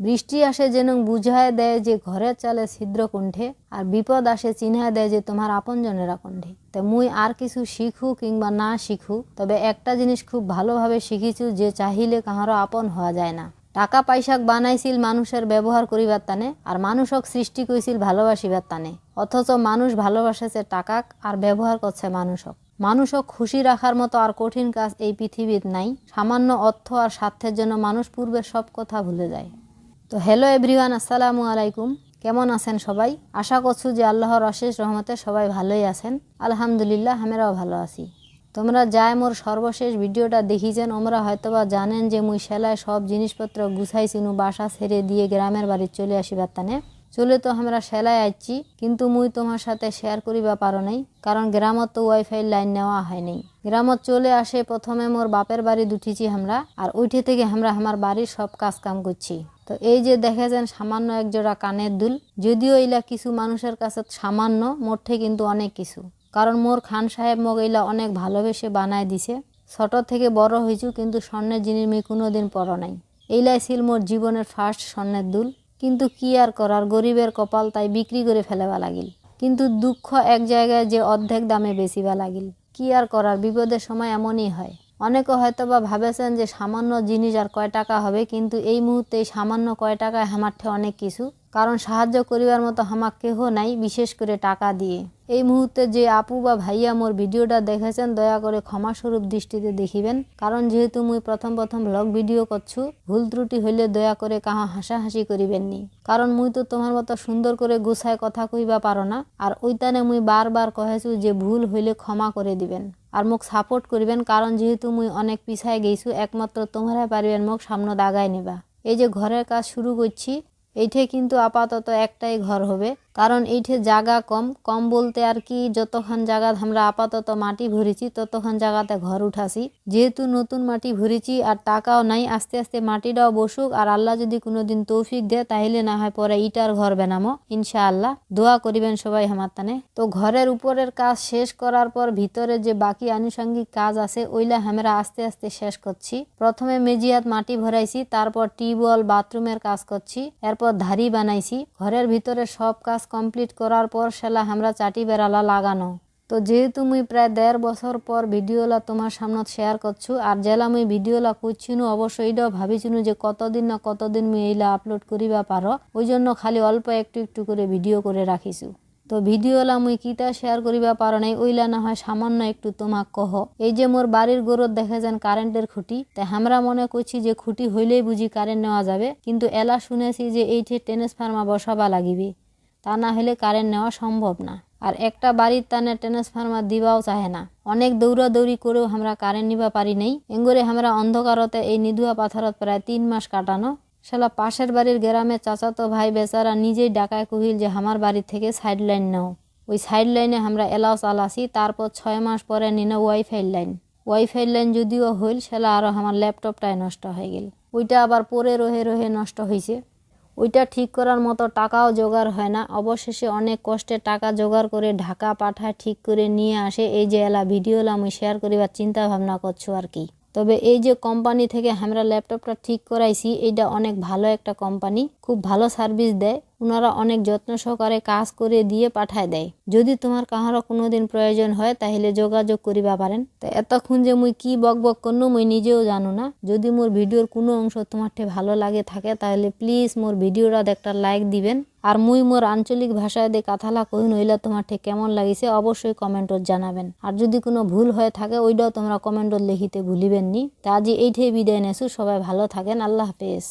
বৃষ্টি আসে যেন বুঝায় দেয় যে ঘরের চালে ছিদ্র কণ্ঠে, আর বিপদ আসে চিন্হায় দেয় যে তোমার আপনজনেরা কণ্ঠে। তো মুই আর কিছু শিখু কিংবা না শিখু, তবে একটা জিনিস খুব ভালোভাবে শিখিছু, যে চাহিলে কাহারও আপন হওয়া যায় না। টাকা পয়সাক বানাইছিল মানুষের ব্যবহার করিবার টানে, আর মানুষক সৃষ্টি করেছিল ভালোবাসিবার টানে। অথচ মানুষ ভালোবাসেছে টাকাক আর ব্যবহার করছে মানুষক। মানুষক খুশি রাখার মতো আর কঠিন কাজ এই পৃথিবীর নাই। সামান্য অর্থ আর স্বার্থের জন্য মানুষ পূর্বের সব কথা ভুলে যায়। তো হ্যালো এভরিওয়ান, আসসালামু আলাইকুম। কেমন আছেন সবাই? আশা করছু যে আল্লাহর অশেষ রহমতে সবাই ভালোই আছেন। আলহামদুলিল্লাহ, আমরাও ভালো আছি। তোমরা যাই মোর সর্বশেষ ভিডিওটা দেখিছেন, ওমরা হয়তোবা জানেন যে মুই সেলাই সব জিনিসপত্র গুছাইছিনু বাসা ছেড়ে দিয়ে গ্রামের বাড়ি চলে আসিবার টানে। চলে তো আমরা সেলাই আইছি, কিন্তু মুই তোমার সাথে শেয়ার করিবা পারো নাই, কারণ গ্রামত তো ওয়াইফাই লাইন নেওয়া হয় নাই। গ্রামত চলে আসে প্রথমে মোর বাপের বাড়ি উঠিছি আমরা, আর ওইঠে থেকে আমরা আমার বাড়ির সব কাজ কাম করছি। তো এই যে দেখেছেন সামান্য এক জোড়া কানের দুল, যদিও এইলা কিছু মানুষের কাছে সামান্য, মোটে কিন্তু অনেক কিছু। কারণ মোর খান সাহেব মোক এইলা অনেক ভালোবেসে বানায় দিছে। ছোট থেকে বড় হয়েছু, কিন্তু স্বর্ণের জিনিস আমি কোনোদিন পরো নাই। এইলাই ছিল মোর জীবনের ফার্স্ট স্বর্ণের দুল। কিন্তু কি আর করার, গরিবের কপাল, তাই বিক্রি করে ফেলেবা লাগিল। কিন্তু দুঃখ এক জায়গায় যে অর্ধেক দামে বেচিবা লাগিল। কি আর করার, বিপদের সময় এমনই হয়। অনেকে হয়তো বা ভাবেছেন যে সামান্য জিনিস আর কয় টাকা হবে, কিন্তু এই মুহূর্তে এই সামান্য কয় টাকায় আমার ঠে অনেক কিছু। কারণ সাহায্য করিবার মতো আমার কেহ নাই, বিশেষ করে টাকা দিয়ে। এই মুহূর্তে যে আপু বা ভাইয়া মোর ভিডিওটা দেখেছেন, দয়া করে ক্ষমাস্বরূপ দৃষ্টিতে দেখিবেন। কারণ যেহেতু মুই প্রথম ব্লগ ভিডিও করছু, ভুল ত্রুটি হইলে দয়া করে কাহা হাসাহাসি করিবেন নি। কারণ মুই তো তোমার মতো সুন্দর করে গুছায় কথা কইবা পারো না। আর ওইটানে মুই বারবার কহেছু যে ভুল হইলে ক্ষমা করে দিবেন আর মোক সাপোর্ট করিবেন। কারণ যেহেতু মুই অনেক পিছায় গেছু, একমাত্র তোমরাই পারিবেন মোক সামনে দাগায় নিবা। এই যে ঘরের কাজ শুরু করছি, এইঠে কিন্তু আপাতত একটাই ঘর হবে। কারণ এইঠে জায়গা কম বলতে আর কি, যতক্ষণ জায়গা আমরা আপাতত মাটি ভরেছি ততক্ষণ জায়গাতে ঘর উঠাছি। যেহেতু নতুন মাটি ভরেছি আর টাকাও নাই, আস্তে আস্তে মাটিটাও বসুক, আর আল্লাহ যদি কোনোদিন তৌফিক দেয় তাহলে না হয় পরে ইটার ঘর বানামো ইনশাআল্লাহ। দোয়া করিবেন সবাই আমার তানে। তো ঘরের উপরের কাজ শেষ করার পর ভিতরে যে বাকি আনুষঙ্গিক কাজ আছে, ওইলা আমরা আস্তে আস্তে শেষ করছি। প্রথমে মেজিয়াত মাটি ভরাইছি, তারপর টিউবওয়েল বাথরুমের কাজ করছি, এরপর ধারি বানাইছি। ঘরের ভিতরে সব কাজ কমপ্লিট করার পর সেলা আমরা চাটি বেড়ালা লাগানো। তো যেহেতু মুই প্রায় 1.5 বছর পর ভিডিওলা তোমার সামনে শেয়ার করছু, আর জেলা মুই ভিডিওলা করছিনু, অবশ্যই এটাও ভাবিছিনু যে কতদিন না কতদিন মুই এইলা আপলোড করিবা পারো। ওই জন্য খালি অল্প একটু একটু করে ভিডিও করে রাখিছু। তো ভিডিওলা মুই কিতা শেয়ার করিবা পারো নাই, ওইলা না হয় সামান্য একটু তোমাক কহ। এই যে মোর বাড়ির গোরত দেখেছেন কারেন্টের খুঁটি, তাই আমরা মনে করছি যে খুঁটি হইলেই বুঝি কারেন্ট নেওয়া যাবে, কিন্তু এলা শুনেছি যে এইঠে ট্রান্সফরমার বসাবা লাগিবে, তা না হলে কারেন্ট নেওয়া সম্ভব না। আর একটা বাড়ির টানে ট্রান্সফরমার দিবাও চাহে না। অনেক দৌড়াদৌড়ি করেও আমরা কারেন্ট নিবা পারি নাই। এঙ্গরে আমরা অন্ধকারতে এই নিধুয়া পাথরত প্রায় 3 মাস কাটানো। শালা পাশের বাড়ির গ্রামে চাচাতো ভাই বেচারা নিজেই ডাকায় কহিল যে আমার বাড়ি থেকে সাইড লাইন নাও। ওই সাইড লাইনে আমরা এলাও চালাছি। তারপর 6 মাস পরে নিন ওয়াইফাই লাইন যদিও হইল, সেলা আরও আমার ল্যাপটপটাই নষ্ট হয়ে গেল। ওইটা আবার পরে রহে নষ্ট হয়েছে। ওইটা ঠিক করার মতো টাকাও জোগাড় হয় না। অবশেষে অনেক কষ্টে টাকা জোগাড় করে ঢাকা পাঠায় ঠিক করে নিয়ে আসে। এই যে এলা ভিডিওলা আমি শেয়ার করিবার চিন্তা ভাবনা করছো আর কি। তবে এই যে কোম্পানি থেকে আমরা ল্যাপটপটা ঠিক করাইছি, এইটা অনেক ভালো একটা কোম্পানি, খুব ভালো সার্ভিস দেয়। ওনারা অনেক যত্ন সহকারে কাজ করে দিয়ে পাঠায় দেয়। যদি তোমার কাহারও কোনোদিন প্রয়োজন হয় তাহলে যোগাযোগ করিবা পারেন। তো এতক্ষণ যে মুই কি বক করনু মুই নিজেও জানো না। যদি মোর ভিডিওর কোনো অংশ তোমার ভালো লাগে থাকে তাহলে প্লিজ মোর ভিডিওটা একটা লাইক দিবেন। আর মুই মোর আঞ্চলিক ভাষায় দিয়ে কথালা কহিন, ওইলা তোমার কেমন লাগিছে অবশ্যই কমেন্টত জানাবেন। আর যদি কোনো ভুল হয়ে থাকে ওইটাও তোমরা কমেন্টত লিখিতে ভুলিবেন নি। তা আজ এইটাই বিদায় নেছু। সবাই ভালো থাকেন। আল্লাহ হাফেজ।